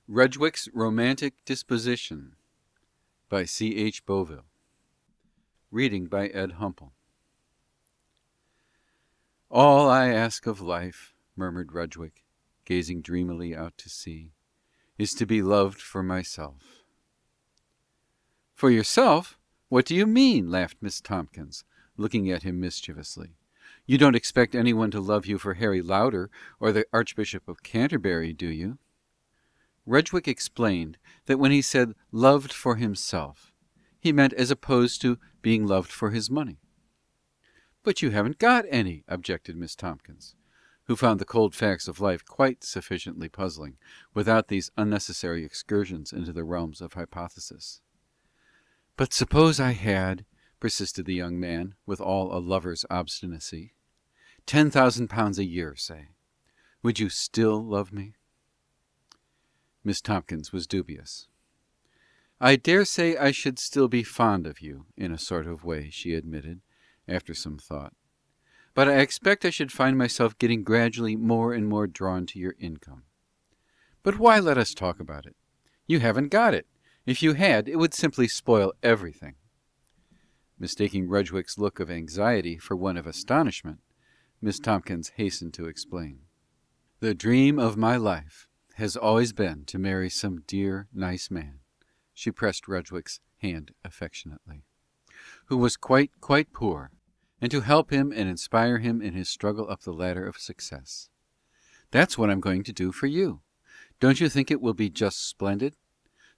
Rudgwick's Romantic Disposition by C.H. Bovill. Reading by Ed Humpal. "All I ask of life," murmured Rudgwick, gazing dreamily out to sea, "is to be loved for myself." "For yourself? What do you mean?" laughed Miss Tomkins, looking at him mischievously. "You don't expect anyone to love you for Harry Lauder or the Archbishop of Canterbury, do you?" Rudgwick explained that when he said loved for himself, he meant as opposed to being loved for his money. "But you haven't got any," objected Miss Tomkins, who found the cold facts of life quite sufficiently puzzling without these unnecessary excursions into the realms of hypothesis. "But suppose I had," persisted the young man, with all a lover's obstinacy, £10,000 a year, say, would you still love me?" Miss Tomkins was dubious. "I dare say I should still be fond of you, in a sort of way," she admitted, after some thought. "But I expect I should find myself getting gradually more and more drawn to your income. But why let us talk about it? You haven't got it. If you had, it would simply spoil everything." Mistaking Rudgwick's look of anxiety for one of astonishment, Miss Tomkins hastened to explain. "The dream of my life has always been to marry some dear, nice man," she pressed Rudgwick's hand affectionately, "who was quite poor, and to help him and inspire him in his struggle up the ladder of success. That's what I'm going to do for you. Don't you think it will be just splendid?"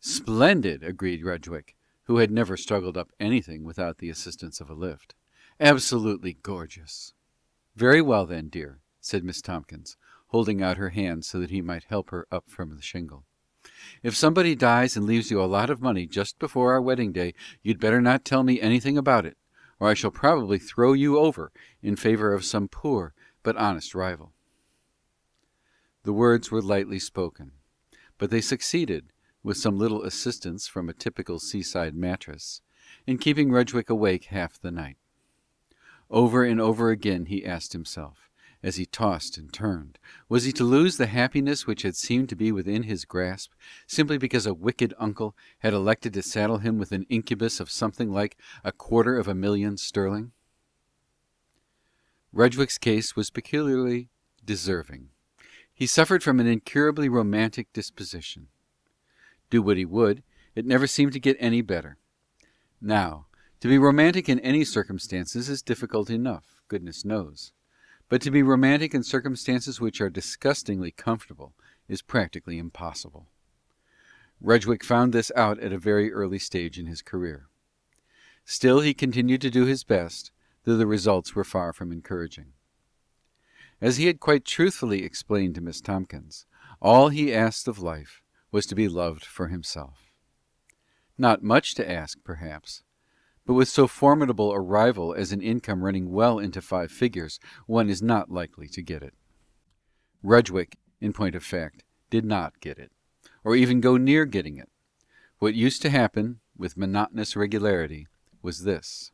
"Splendid," agreed Rudgwick, who had never struggled up anything without the assistance of a lift. "Absolutely gorgeous." "Very well then, dear," said Miss Tomkins, holding out her hand so that he might help her up from the shingle. "If somebody dies and leaves you a lot of money just before our wedding day, you'd better not tell me anything about it, or I shall probably throw you over in favor of some poor but honest rival." The words were lightly spoken, but they succeeded, with some little assistance from a typical seaside mattress, in keeping Rudgwick awake half the night. Over and over again he asked himself, as he tossed and turned, was he to lose the happiness which had seemed to be within his grasp, simply because a wicked uncle had elected to saddle him with an incubus of something like £250,000 sterling? Rudgwick's case was peculiarly deserving. He suffered from an incurably romantic disposition. Do what he would, it never seemed to get any better. Now, to be romantic in any circumstances is difficult enough, goodness knows. But to be romantic in circumstances which are disgustingly comfortable is practically impossible. Rudgwick found this out at a very early stage in his career. Still he continued to do his best, though the results were far from encouraging. As he had quite truthfully explained to Miss Tomkins, all he asked of life was to be loved for himself. Not much to ask, perhaps, but with so formidable a rival as an income running well into 5 figures, one is not likely to get it. Rudgwick, in point of fact, did not get it, or even go near getting it. What used to happen, with monotonous regularity, was this.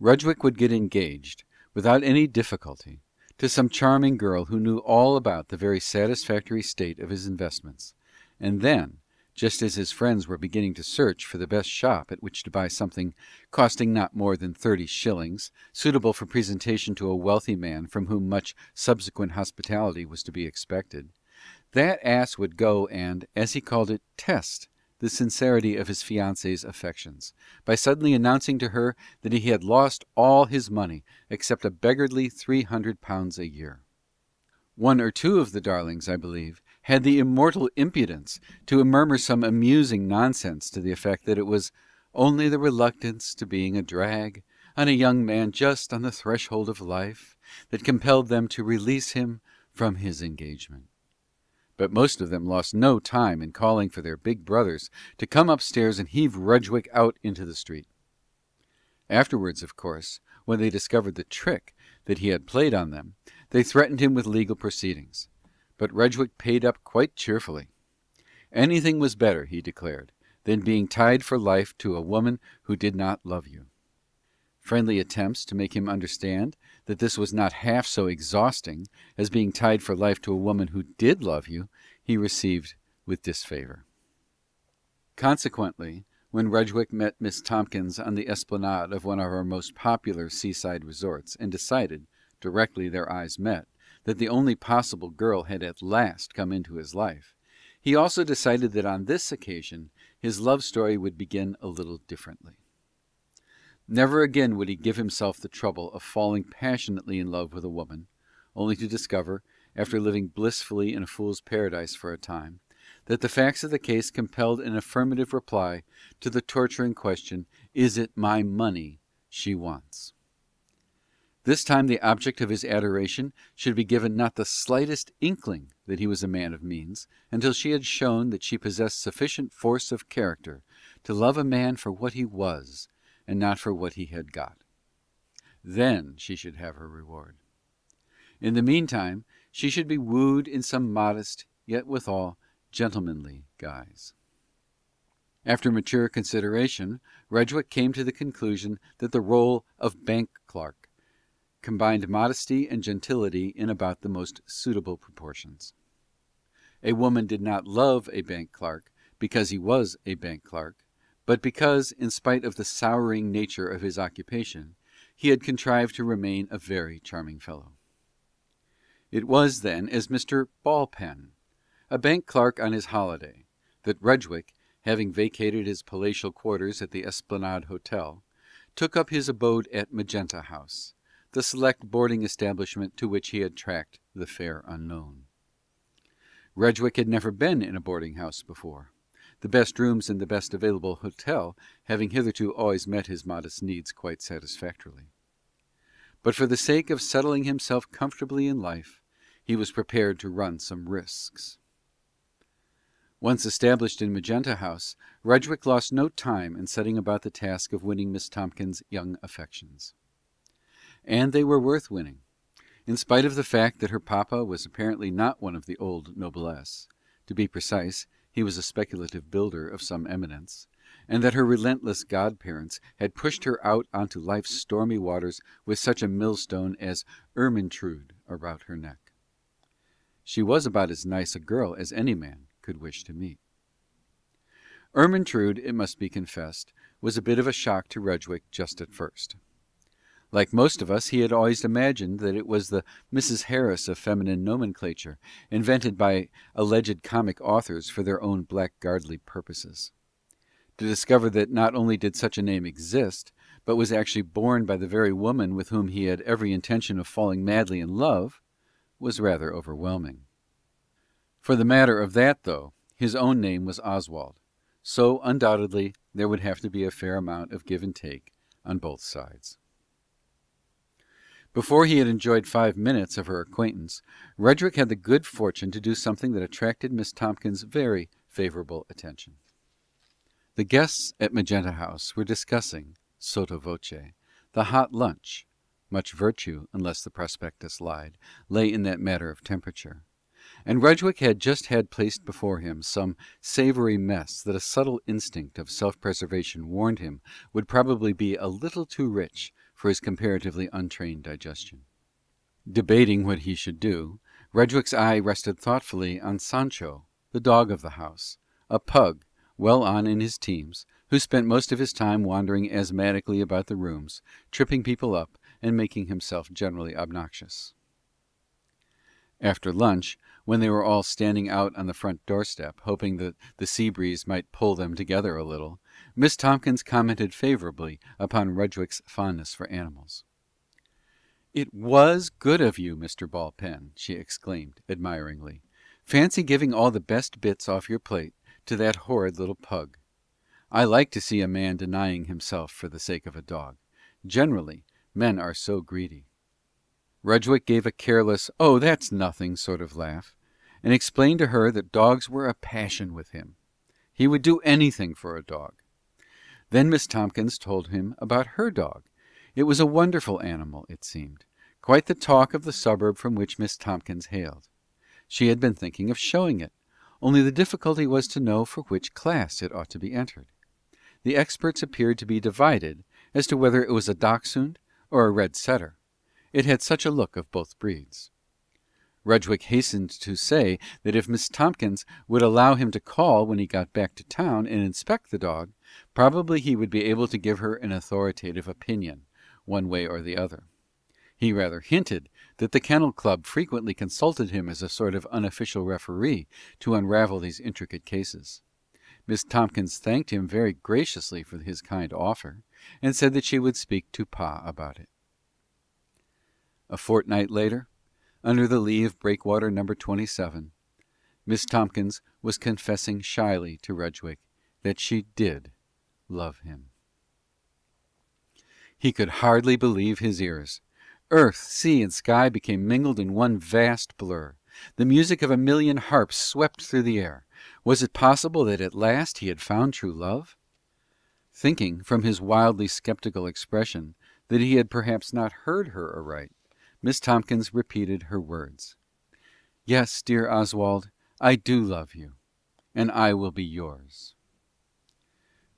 Rudgwick would get engaged, without any difficulty, to some charming girl who knew all about the very satisfactory state of his investments, and then, just as his friends were beginning to search for the best shop at which to buy something costing not more than 30 shillings, suitable for presentation to a wealthy man from whom much subsequent hospitality was to be expected, that ass would go and, as he called it, test the sincerity of his fiancée's affections, by suddenly announcing to her that he had lost all his money except a beggarly £300 a year. One or two of the darlings, I believe, had the immortal impudence to murmur some amusing nonsense to the effect that it was only the reluctance to being a drag on a young man just on the threshold of life that compelled them to release him from his engagement. But most of them lost no time in calling for their big brothers to come upstairs and heave Rudgwick out into the street. Afterwards, of course, when they discovered the trick that he had played on them, they threatened him with legal proceedings. But Rudgwick paid up quite cheerfully. Anything was better, he declared, than being tied for life to a woman who did not love you. Friendly attempts to make him understand that this was not half so exhausting as being tied for life to a woman who did love you, he received with disfavour. Consequently, when Rudgwick met Miss Tomkins on the esplanade of one of our most popular seaside resorts, and decided, directly their eyes met, that the only possible girl had at last come into his life, he also decided that on this occasion his love story would begin a little differently. Never again would he give himself the trouble of falling passionately in love with a woman, only to discover, after living blissfully in a fool's paradise for a time, that the facts of the case compelled an affirmative reply to the torturing question, "Is it my money she wants?" This time the object of his adoration should be given not the slightest inkling that he was a man of means, until she had shown that she possessed sufficient force of character to love a man for what he was, and not for what he had got. Then she should have her reward. In the meantime she should be wooed in some modest, yet withal gentlemanly guise. After mature consideration, Rudgwick came to the conclusion that the role of bank clerk combined modesty and gentility in about the most suitable proportions. A woman did not love a bank clerk because he was a bank clerk, but because, in spite of the souring nature of his occupation, he had contrived to remain a very charming fellow. It was, then, as Mr. Ballpen, a bank clerk on his holiday, that Rudgwick, having vacated his palatial quarters at the Esplanade Hotel, took up his abode at Magenta House, the select boarding establishment to which he had tracked the fair unknown. Rudgwick had never been in a boarding house before, the best rooms in the best available hotel having hitherto always met his modest needs quite satisfactorily. But for the sake of settling himself comfortably in life, he was prepared to run some risks. Once established in Magenta House, Rudgwick lost no time in setting about the task of winning Miss Tomkins' young affections. And they were worth winning, in spite of the fact that her papa was apparently not one of the old noblesse. To be precise, he was a speculative builder of some eminence, and that her relentless godparents had pushed her out onto life's stormy waters with such a millstone as Ermyntrude about her neck. She was about as nice a girl as any man could wish to meet. Ermyntrude, it must be confessed, was a bit of a shock to Rudgwick just at first. Like most of us, he had always imagined that it was the Mrs. Harris of feminine nomenclature, invented by alleged comic authors for their own blackguardly purposes. To discover that not only did such a name exist, but was actually borne by the very woman with whom he had every intention of falling madly in love, was rather overwhelming. For the matter of that, though, his own name was Oswald, so undoubtedly there would have to be a fair amount of give and take on both sides. Before he had enjoyed 5 minutes of her acquaintance, Rudgwick had the good fortune to do something that attracted Miss Tomkins' very favourable attention. The guests at Magenta House were discussing, sotto voce, the hot lunch (much virtue, unless the prospectus lied, lay in that matter of temperature), and Rudgwick had just had placed before him some savoury mess that a subtle instinct of self-preservation warned him would probably be a little too rich for his comparatively untrained digestion. Debating what he should do, Rudgwick's eye rested thoughtfully on Sancho, the dog of the house, a pug, well on in his teens, who spent most of his time wandering asthmatically about the rooms, tripping people up, and making himself generally obnoxious. After lunch, when they were all standing out on the front doorstep, hoping that the sea breeze might pull them together a little, Miss Tomkins commented favourably upon Rudgwick's fondness for animals. "It was good of you, Mr. Ballpen," she exclaimed admiringly. "Fancy giving all the best bits off your plate to that horrid little pug. I like to see a man denying himself for the sake of a dog. Generally, men are so greedy." Rudgwick gave a careless, "Oh, that's nothing" sort of laugh, and explained to her that dogs were a passion with him. He would do anything for a dog. Then Miss Tomkins told him about her dog. It was a wonderful animal, it seemed, quite the talk of the suburb from which Miss Tomkins hailed. She had been thinking of showing it, only the difficulty was to know for which class it ought to be entered. The experts appeared to be divided as to whether it was a dachshund or a red setter. It had such a look of both breeds. Rudgwick hastened to say that if Miss Tompkins would allow him to call when he got back to town and inspect the dog, probably he would be able to give her an authoritative opinion, one way or the other. He rather hinted that the Kennel Club frequently consulted him as a sort of unofficial referee to unravel these intricate cases. Miss Tompkins thanked him very graciously for his kind offer, and said that she would speak to Pa about it. A fortnight later, under the lee of breakwater number 27, Miss Tompkins was confessing shyly to Rudgwick that she did love him. He could hardly believe his ears. Earth, sea, and sky became mingled in one vast blur. The music of a million harps swept through the air. Was it possible that at last he had found true love? Thinking, from his wildly skeptical expression, that he had perhaps not heard her aright, Miss Tompkins repeated her words. "Yes, dear Oswald, I do love you, and I will be yours."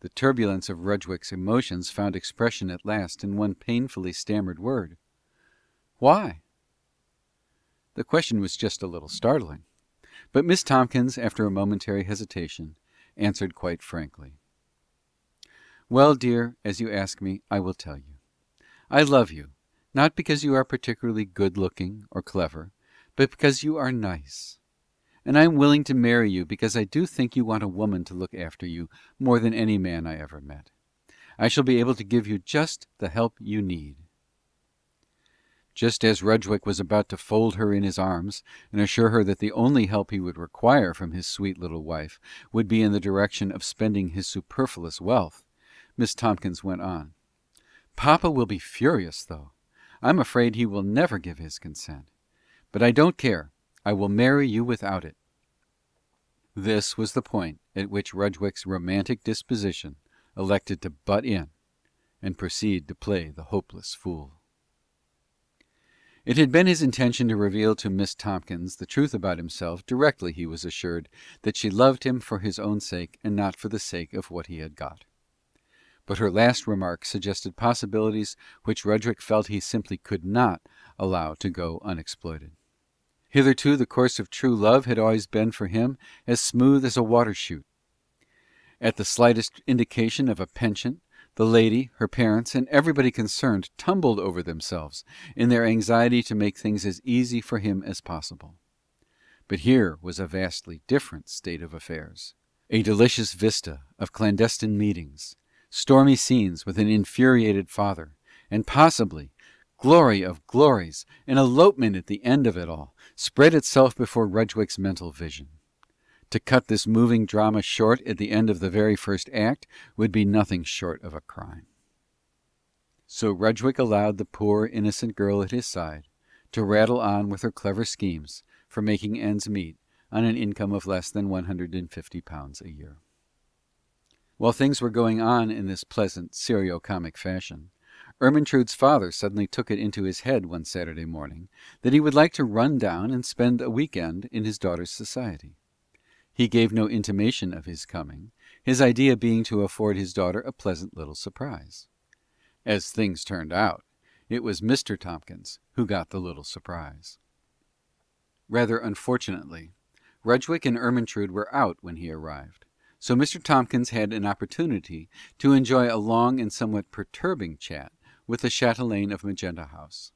The turbulence of Rudgwick's emotions found expression at last in one painfully stammered word. "Why?" The question was just a little startling, but Miss Tompkins, after a momentary hesitation, answered quite frankly. "Well, dear, as you ask me, I will tell you. I love you, not because you are particularly good-looking or clever, but because you are nice. And I am willing to marry you because I do think you want a woman to look after you more than any man I ever met. I shall be able to give you just the help you need." Just as Rudgwick was about to fold her in his arms and assure her that the only help he would require from his sweet little wife would be in the direction of spending his superfluous wealth, Miss Tompkins went on. "Papa will be furious, though. I'm afraid he will never give his consent. But I don't care. I will marry you without it." This was the point at which Rudgwick's romantic disposition elected to butt in and proceed to play the hopeless fool. It had been his intention to reveal to Miss Tompkins the truth about himself directly he was assured that she loved him for his own sake and not for the sake of what he had got. But her last remark suggested possibilities which Rudgwick felt he simply could not allow to go unexploited. Hitherto the course of true love had always been for him as smooth as a water chute. At the slightest indication of a penchant, the lady, her parents, and everybody concerned tumbled over themselves in their anxiety to make things as easy for him as possible. But here was a vastly different state of affairs. A delicious vista of clandestine meetings, stormy scenes with an infuriated father, and possibly, glory of glories, an elopement at the end of it all, spread itself before Rudgwick's mental vision. To cut this moving drama short at the end of the very first act would be nothing short of a crime. So Rudgwick allowed the poor innocent girl at his side to rattle on with her clever schemes for making ends meet on an income of less than £150 a year. While things were going on in this pleasant serio-comic fashion, Ermentrude's father suddenly took it into his head one Saturday morning that he would like to run down and spend a week-end in his daughter's society. He gave no intimation of his coming, his idea being to afford his daughter a pleasant little surprise. As things turned out, it was Mr. Tompkins who got the little surprise. Rather unfortunately, Rudgwick and Ermentrude were out when he arrived, so Mr. Tompkins had an opportunity to enjoy a long and somewhat perturbing chat with the chatelaine of Magenta House,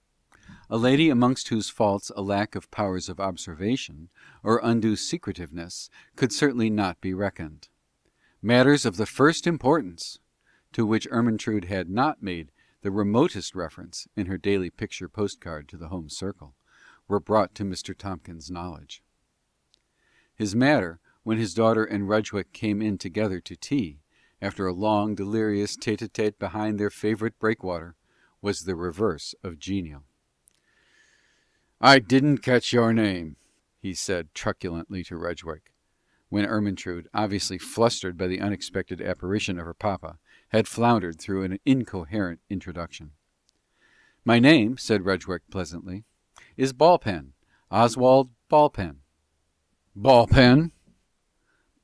a lady amongst whose faults a lack of powers of observation or undue secretiveness could certainly not be reckoned. Matters of the first importance, to which Ermentrude had not made the remotest reference in her daily picture postcard to the home circle, were brought to Mr. Tompkins' knowledge. His matter, when his daughter and Rudgwick came in together to tea, after a long delirious tete-a-tete behind their favourite breakwater, was the reverse of genial. "I didn't catch your name," he said truculently to Rudgwick, when Ermentrude, obviously flustered by the unexpected apparition of her papa, had floundered through an incoherent introduction. "My name," said Rudgwick pleasantly, "is Ballpen, Oswald Ballpen." "Ballpen?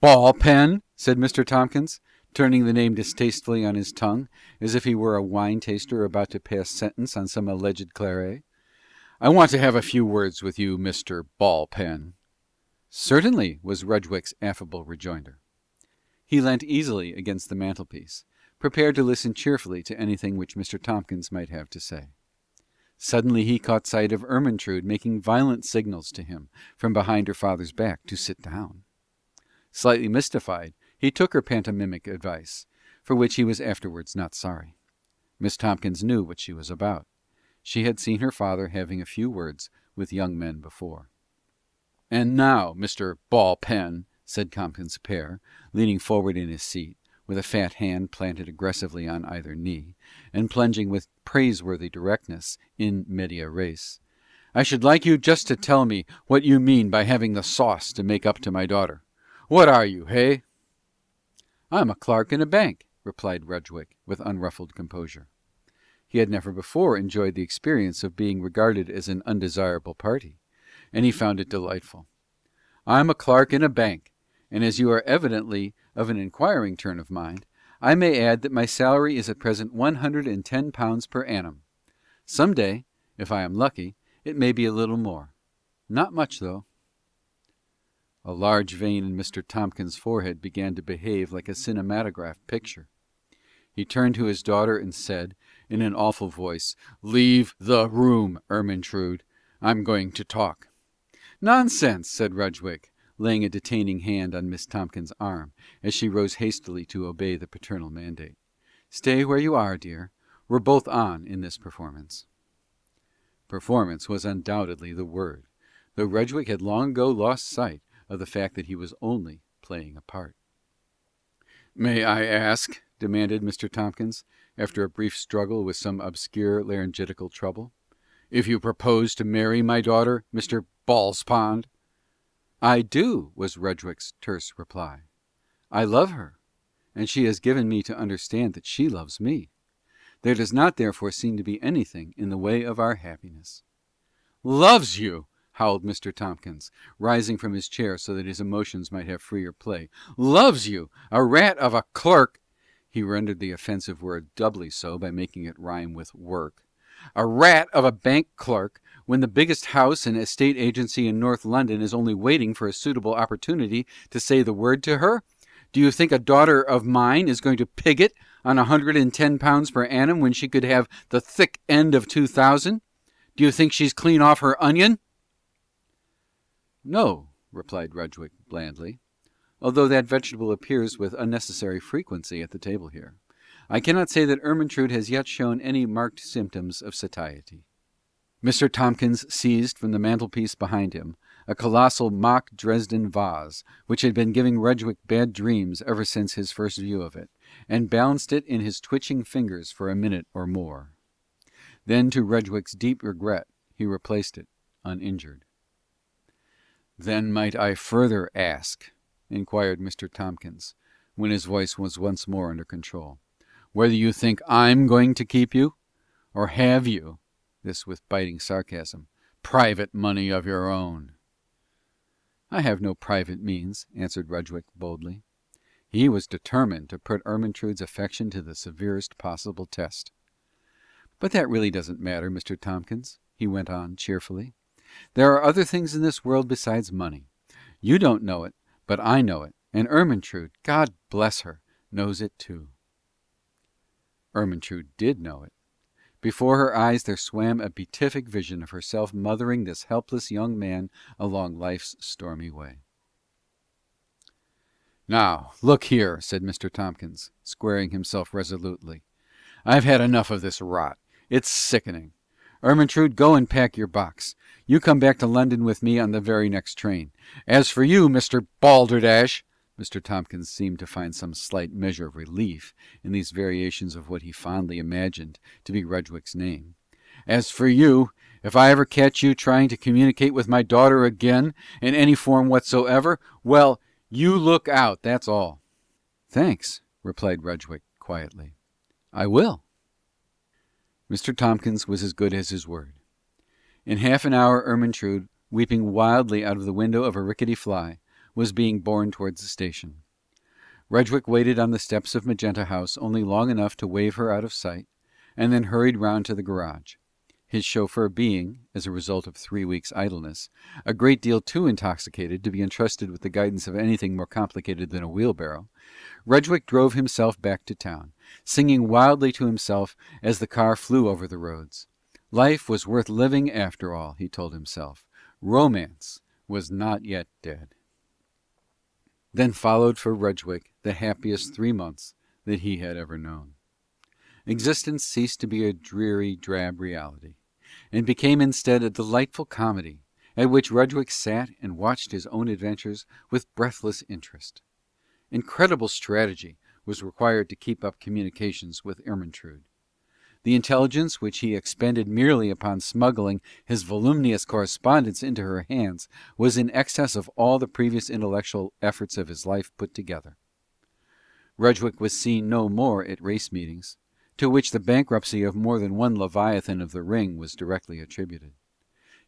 Ballpen?" said Mr. Tompkins, turning the name distastefully on his tongue, as if he were a wine taster about to pass sentence on some alleged claret. I want to have a few words with you, Mr. Ballpen. Certainly, was Rudgwick's affable rejoinder. He leant easily against the mantelpiece, prepared to listen cheerfully to anything which Mr. Tompkins might have to say. Suddenly he caught sight of Ermentrude making violent signals to him from behind her father's back to sit down. Slightly mystified, he took her pantomimic advice, for which he was afterwards not sorry. Miss Tompkins knew what she was about. She had seen her father having a few words with young men before. "And now, Mr. Ballpen," said Tompkins père, leaning forward in his seat, with a fat hand planted aggressively on either knee, and plunging with praiseworthy directness in media res, "I should like you just to tell me what you mean by having the sauce to make up to my daughter. What are you, hey?" "I'm a clerk in a bank," replied Rudgwick, with unruffled composure. He had never before enjoyed the experience of being regarded as an undesirable party, and he found it delightful. "I'm a clerk in a bank, and as you are evidently of an inquiring turn of mind, I may add that my salary is at present £110 per annum. Some day, if I am lucky, it may be a little more. Not much, though." A large vein in Mr. Tompkins' forehead began to behave like a cinematograph picture. He turned to his daughter and said, in an awful voice, "Leave the room, Ermentrude. I'm going to talk." "Nonsense," said Rudgwick, laying a detaining hand on Miss Tompkins' arm, as she rose hastily to obey the paternal mandate. "Stay where you are, dear. We're both on in this performance." Performance was undoubtedly the word, though Rudgwick had long ago lost sight of the fact that he was only playing a part. "May I ask," demanded Mr. Tompkins, after a brief struggle with some obscure laryngital trouble, "if you propose to marry my daughter, Mr. Ballspond?" "I do," was Rudgwick's terse reply. "I love her, and she has given me to understand that she loves me. There does not therefore seem to be anything in the way of our happiness." "Loves you!" howled Mr. Tompkins, rising from his chair so that his emotions might have freer play. "Loves you! A rat of a clerk!" He rendered the offensive word doubly so by making it rhyme with work. "A rat of a bank clerk, when the biggest house and estate agency in North London is only waiting for a suitable opportunity to say the word to her? Do you think a daughter of mine is going to pig it on £110 per annum when she could have the thick end of 2,000? Do you think she's clean off her onion?" "No," replied Rudgwick blandly, "although that vegetable appears with unnecessary frequency at the table here. I cannot say that Ermentrude has yet shown any marked symptoms of satiety." Mr. Tompkins seized from the mantelpiece behind him a colossal mock Dresden vase, which had been giving Rudgwick bad dreams ever since his first view of it, and balanced it in his twitching fingers for a minute or more. Then, to Rudgwick's deep regret, he replaced it, uninjured. "Then might I further ask," inquired Mr. Tompkins, when his voice was once more under control, "whether you think I'm going to keep you, or have you," this with biting sarcasm, "private money of your own?" "I have no private means," answered Rudgwick boldly. He was determined to put Ermentrude's affection to the severest possible test. "But that really doesn't matter, Mr. Tompkins," he went on cheerfully. "There are other things in this world besides money. You don't know it, but I know it, and Ermentrude, God bless her, knows it too." Ermentrude did know it. Before her eyes there swam a beatific vision of herself mothering this helpless young man along life's stormy way. "Now, look here," said Mr. Tompkins, squaring himself resolutely. "I've had enough of this rot. It's sickening. Ermentrude, go and pack your box. You come back to London with me on the very next train. As for you, Mr. Balderdash," Mr. Tompkins seemed to find some slight measure of relief in these variations of what he fondly imagined to be Rudgwick's name. "As for you, if I ever catch you trying to communicate with my daughter again, in any form whatsoever, well, you look out, that's all." "Thanks," replied Rudgwick quietly. "I will." Mr. Tompkins was as good as his word. In half an hour Ermentrude, weeping wildly out of the window of a rickety fly, was being borne towards the station. Rudgwick waited on the steps of Magenta House only long enough to wave her out of sight, and then hurried round to the garage. his chauffeur being, as a result of 3 weeks' idleness, a great deal too intoxicated to be entrusted with the guidance of anything more complicated than a wheelbarrow, Rudgwick drove himself back to town, singing wildly to himself as the car flew over the roads. Life was worth living after all, he told himself. Romance was not yet dead. Then followed for Rudgwick the happiest 3 months that he had ever known. Existence ceased to be a dreary, drab reality, and became instead a delightful comedy, at which Rudgwick sat and watched his own adventures with breathless interest. Incredible strategy was required to keep up communications with Ermentrude. The intelligence which he expended merely upon smuggling his voluminous correspondence into her hands was in excess of all the previous intellectual efforts of his life put together. Rudgwick was seen no more at race meetings, to which the bankruptcy of more than one Leviathan of the Ring was directly attributed.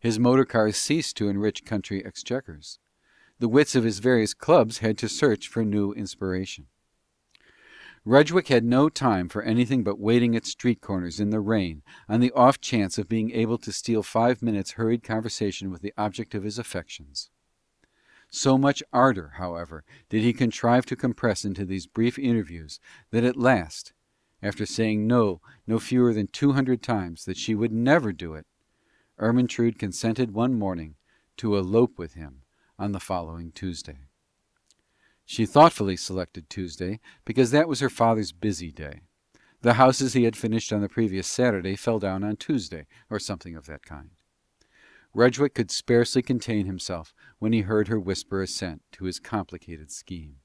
His motor cars ceased to enrich country exchequers. The wits of his various clubs had to search for new inspiration. Rudgwick had no time for anything but waiting at street corners in the rain on the off chance of being able to steal 5 minutes' hurried conversation with the object of his affections. So much ardor, however, did he contrive to compress into these brief interviews that at last, after saying no fewer than 200 times that she would never do it, Ermentrude consented one morning to elope with him on the following Tuesday. She thoughtfully selected Tuesday because that was her father's busy day. The houses he had finished on the previous Saturday fell down on Tuesday, or something of that kind. Rudgwick could scarcely contain himself when he heard her whisper assent to his complicated scheme.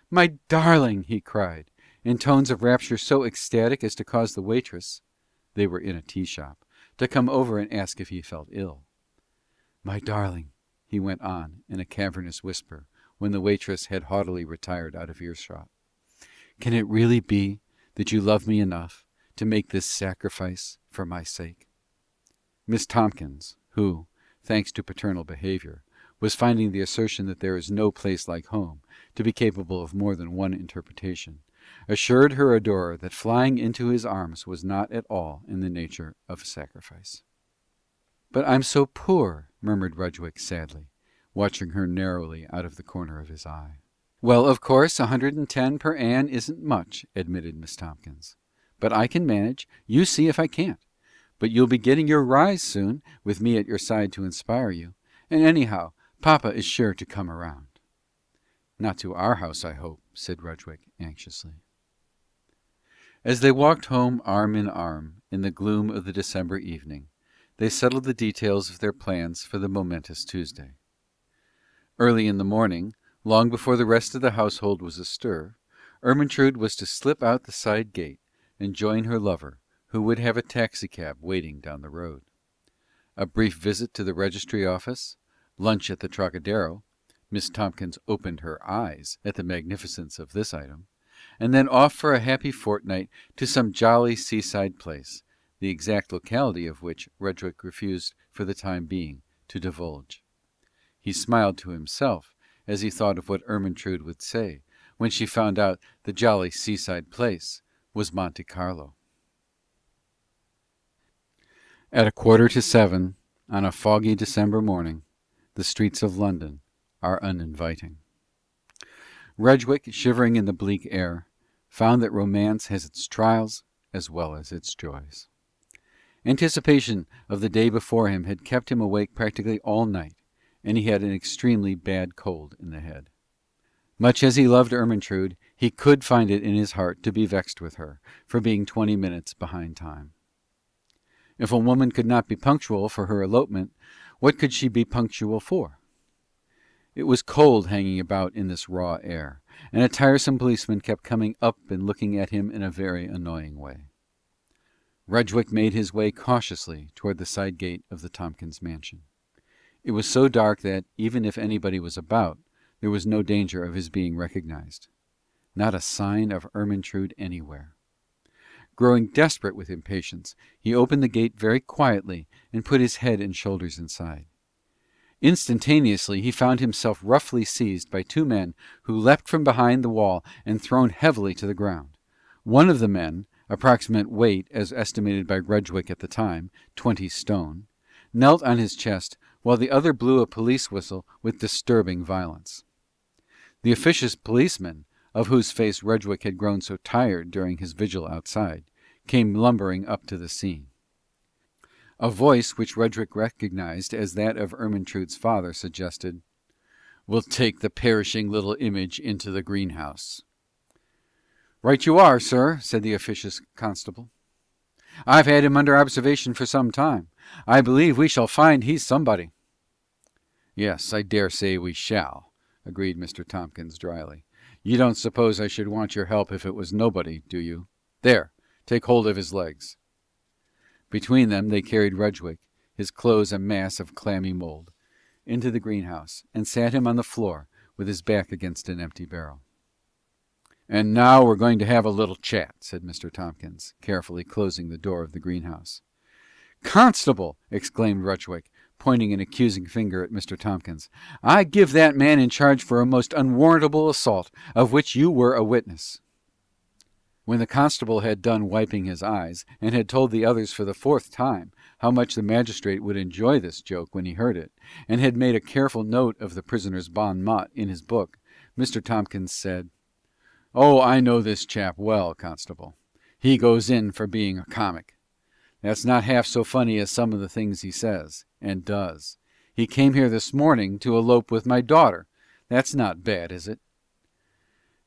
"My darling," he cried, in tones of rapture so ecstatic as to cause the waitress (they were in a tea shop) to come over and ask if he felt ill. "My darling," he went on in a cavernous whisper, when the waitress had haughtily retired out of earshot, "can it really be that you love me enough to make this sacrifice for my sake?" Miss Tompkins, who, thanks to paternal behaviour, was finding the assertion that there is no place like home to be capable of more than one interpretation, assured her adorer that flying into his arms was not at all in the nature of a sacrifice. "But I'm so poor," murmured Rudgwick sadly, watching her narrowly out of the corner of his eye. "Well, of course, 110 per ann isn't much," admitted Miss Tompkins. "But I can manage. You see if I can't. But you'll be getting your rise soon, with me at your side to inspire you. And anyhow, Papa is sure to come around." "Not to our house, I hope," said Rudgwick anxiously. As they walked home arm in arm in the gloom of the December evening, they settled the details of their plans for the momentous Tuesday. Early in the morning, long before the rest of the household was astir, Ermentrude was to slip out the side gate and join her lover, who would have a taxicab waiting down the road. A brief visit to the registry office, lunch at the Trocadero — Miss Tompkins opened her eyes at the magnificence of this item — and then off for a happy fortnight to some jolly seaside place, the exact locality of which Rudgwick refused for the time being to divulge. He smiled to himself as he thought of what Ermentrude would say when she found out the jolly seaside place was Monte Carlo. At 6:45 on a foggy December morning, the streets of London are uninviting. Rudgwick, shivering in the bleak air, found that romance has its trials as well as its joys. Anticipation of the day before him had kept him awake practically all night, and he had an extremely bad cold in the head. Much as he loved Ermentrude, he could find it in his heart to be vexed with her for being 20 minutes behind time. If a woman could not be punctual for her elopement, what could she be punctual for? It was cold hanging about in this raw air, and a tiresome policeman kept coming up and looking at him in a very annoying way. Rudgwick made his way cautiously toward the side gate of the Tompkins mansion. It was so dark that, even if anybody was about, there was no danger of his being recognized. Not a sign of Ermentrude anywhere. Growing desperate with impatience, he opened the gate very quietly and put his head and shoulders inside. Instantaneously he found himself roughly seized by 2 men who leapt from behind the wall and thrown heavily to the ground. One of the men, approximate weight as estimated by Rudgwick at the time, 20 stone, knelt on his chest while the other blew a police whistle with disturbing violence. The officious policeman, of whose face Rudgwick had grown so tired during his vigil outside, came lumbering up to the scene. A voice which Rudgwick recognized as that of Ermentrude's father suggested, "We'll take the perishing little image into the greenhouse." "Right you are, sir," said the officious constable. "I've had him under observation for some time. I believe we shall find he's somebody." "Yes, I dare say we shall," agreed Mr. Tompkins dryly. "You don't suppose I should want your help if it was nobody, do you? There, take hold of his legs." Between them they carried Rudgwick, his clothes a mass of clammy mold, into the greenhouse, and sat him on the floor with his back against an empty barrel. "And now we're going to have a little chat," said Mr. Tompkins, carefully closing the door of the greenhouse. "Constable!" exclaimed Rudgwick, pointing an accusing finger at Mr. Tompkins, "I give that man in charge for a most unwarrantable assault, of which you were a witness." When the constable had done wiping his eyes, and had told the others for the 4th time how much the magistrate would enjoy this joke when he heard it, and had made a careful note of the prisoner's bon mot in his book, Mr. Tompkins said, "Oh, I know this chap well, constable. He goes in for being a comic. That's not half so funny as some of the things he says, and does. He came here this morning to elope with my daughter. That's not bad, is it?"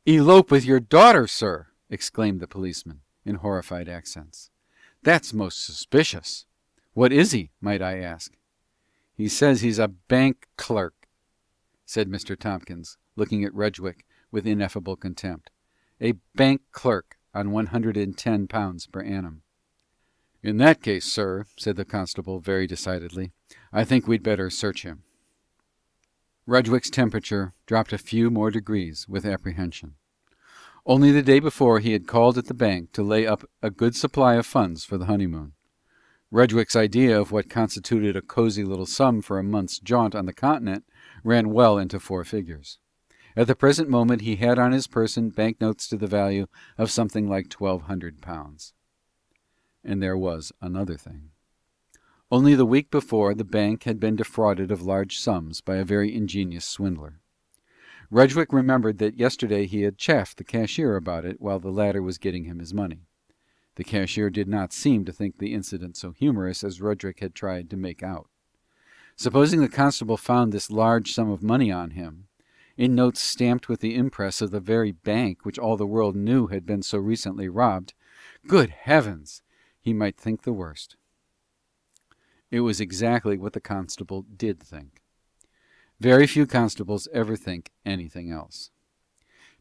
"Elope with your daughter, sir!" exclaimed the policeman, in horrified accents. "That's most suspicious. What is he, might I ask?" "He says he's a bank clerk," said Mr. Tompkins, looking at Rudgwick with ineffable contempt. "A bank clerk on £110 per annum." "In that case, sir," said the constable very decidedly, "I think we'd better search him." Rudgwick's temperature dropped a few more degrees with apprehension. Only the day before he had called at the bank to lay up a good supply of funds for the honeymoon. Rudgwick's idea of what constituted a cosy little sum for a month's jaunt on the continent ran well into 4 figures. At the present moment he had on his person banknotes to the value of something like £1,200. And there was another thing. Only the week before the bank had been defrauded of large sums by a very ingenious swindler. Rudgwick remembered that yesterday he had chaffed the cashier about it while the latter was getting him his money. The cashier did not seem to think the incident so humorous as Rudgwick had tried to make out. Supposing the constable found this large sum of money on him, in notes stamped with the impress of the very bank which all the world knew had been so recently robbed, good heavens! He might think the worst. It was exactly what the constable did think. Very few constables ever think anything else.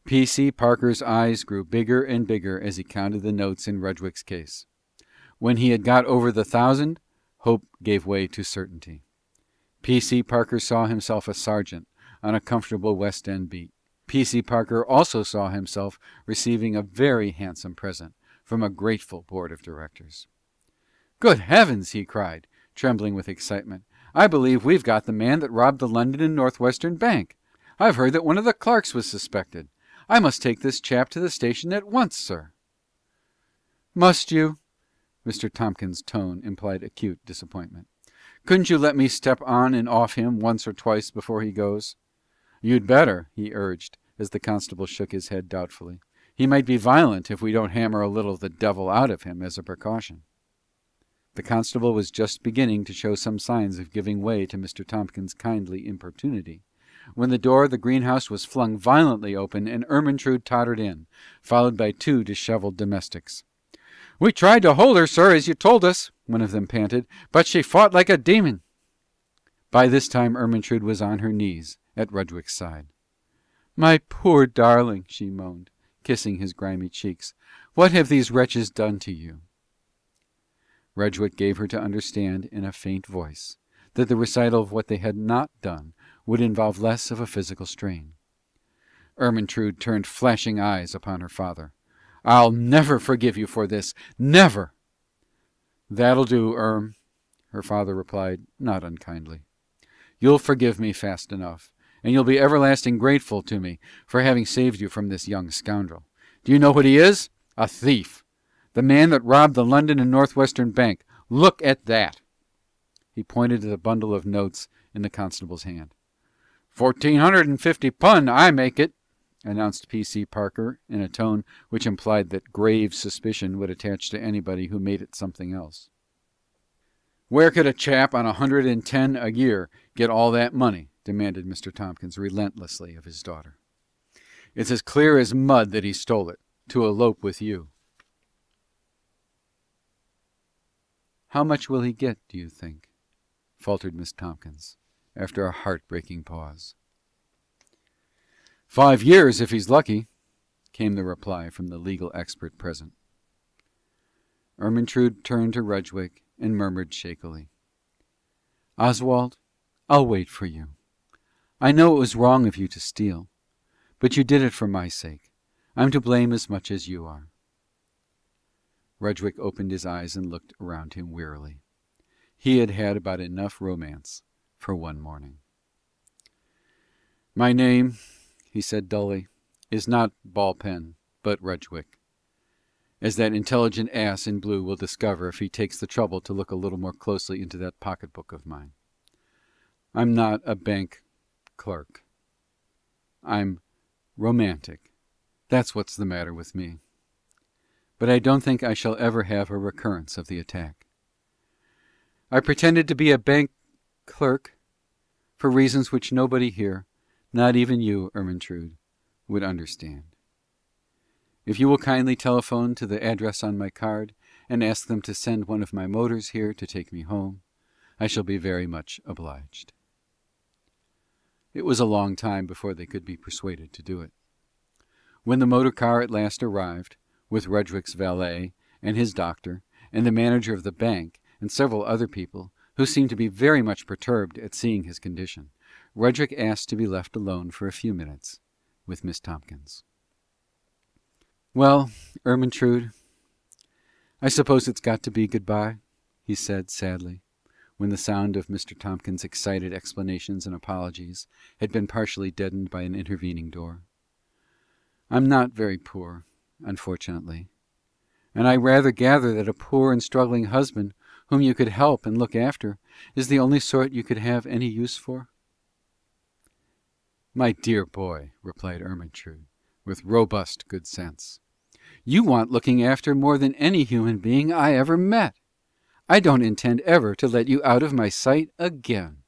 P.C. Parker's eyes grew bigger and bigger as he counted the notes in Rudgwick's case. When he had got over the 1,000, hope gave way to certainty. P.C. Parker saw himself a sergeant on a comfortable West End beat. P.C. Parker also saw himself receiving a very handsome present from a grateful board of directors. "Good heavens!" he cried, trembling with excitement. "I believe we've got the man that robbed the London and Northwestern Bank. I've heard that one of the clerks was suspected. I must take this chap to the station at once, sir." "Must you?" Mr. Tompkins' tone implied acute disappointment. "Couldn't you let me step on and off him once or twice before he goes?" "You'd better," he urged, as the constable shook his head doubtfully. "He might be violent if we don't hammer a little of the devil out of him as a precaution." The constable was just beginning to show some signs of giving way to Mr. Tompkins' kindly importunity, when the door of the greenhouse was flung violently open and Ermentrude tottered in, followed by 2 dishevelled domestics. "We tried to hold her, sir, as you told us," one of them panted, "but she fought like a demon." By this time Ermentrude was on her knees at Rudgwick's side. "My poor darling," she moaned, kissing his grimy cheeks, "what have these wretches done to you?" Rudgwick gave her to understand in a faint voice that the recital of what they had not done would involve less of a physical strain. Ermentrude turned flashing eyes upon her father. "I'll never forgive you for this, never!" "That'll do, Erm," her father replied, not unkindly. "You'll forgive me fast enough, and you'll be everlasting grateful to me for having saved you from this young scoundrel. Do you know what he is? A thief! The man that robbed the London and Northwestern Bank. Look at that." He pointed to the bundle of notes in the constable's hand. £1,450 I make it, announced P.C. Parker in a tone which implied that grave suspicion would attach to anybody who made it something else. "Where could a chap on 110 a year get all that money?" demanded Mr. Tompkins relentlessly of his daughter. "It's as clear as mud that he stole it, to elope with you." "How much will he get, do you think?" faltered Miss Tompkins, after a heartbreaking pause. 5 years, if he's lucky, came the reply from the legal expert present. Ermentrude turned to Rudgwick and murmured shakily, "Oswald, I'll wait for you. I know it was wrong of you to steal, but you did it for my sake. I'm to blame as much as you are." Rudgwick opened his eyes and looked around him wearily. He had had about enough romance for one morning. "My name," he said dully, "is not Ballpen, but Rudgwick, as that intelligent ass in blue will discover if he takes the trouble to look a little more closely into that pocketbook of mine. I'm not a bank clerk. I'm romantic. That's what's the matter with me. But I don't think I shall ever have a recurrence of the attack. I pretended to be a bank clerk for reasons which nobody here, not even you, Ermentrude, would understand. If you will kindly telephone to the address on my card and ask them to send one of my motors here to take me home, I shall be very much obliged." It was a long time before they could be persuaded to do it. When the motor car at last arrived, with Rudgwick's valet and his doctor and the manager of the bank and several other people who seemed to be very much perturbed at seeing his condition, Rudgwick asked to be left alone for a few minutes with Miss Tompkins. "Well, Ermentrude, I suppose it's got to be good-bye," he said sadly, when the sound of Mr. Tompkins' excited explanations and apologies had been partially deadened by an intervening door. "I'm not very poor, unfortunately, and I rather gather that a poor and struggling husband whom you could help and look after is the only sort you could have any use for." "My dear boy," replied Ermentrude, with robust good sense, "you want looking after more than any human being I ever met. I don't intend ever to let you out of my sight again."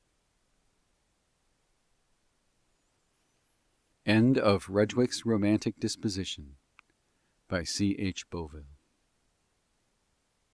End of Rudgwick's Romantic Disposition by C. H. Bovill.